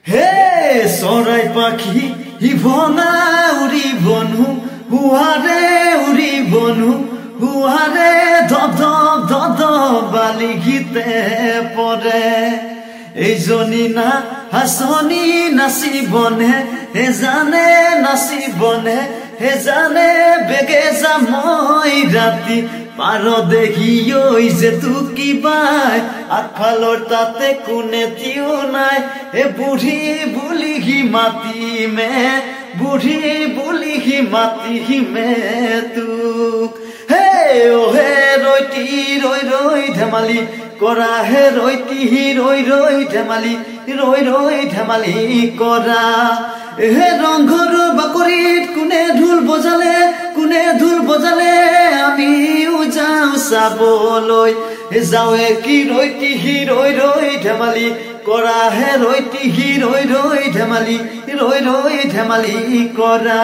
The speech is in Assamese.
হে চৰাই পাখি ভঙা উৰিবনো হুৱাৰে উৰিবনো হুৱাৰে ধধ ধধ বালি গীতে পৰে এইজনী না হাসনি নাচিবনে হে জানে নাচিবনে হে জানে বেগে যামই ৰাতি পাৰ দেখি ঐ যে তু কিবাই আগফালৰ তাতে কোনে তিও নাই হে বুঢ়ী বুলি সি মাতিমে বুঢ়ী বুলি সি মাতিমে তোক হে অ হে ৰৈতি ৰৈ ৰৈ ধেমালি কৰা হে ৰৈতি ৰৈ ৰৈ ধেমালি কৰা হে ৰংঘৰ বাকৰিত কোনে ঢোল বজালে আমিও যাওঁ চাবলৈ যাওঁৱে কি ৰৈতি ৰৈ ৰৈ ধেমালি কৰা হে ৰৈতি ৰৈ ৰৈ ধেমালি কৰা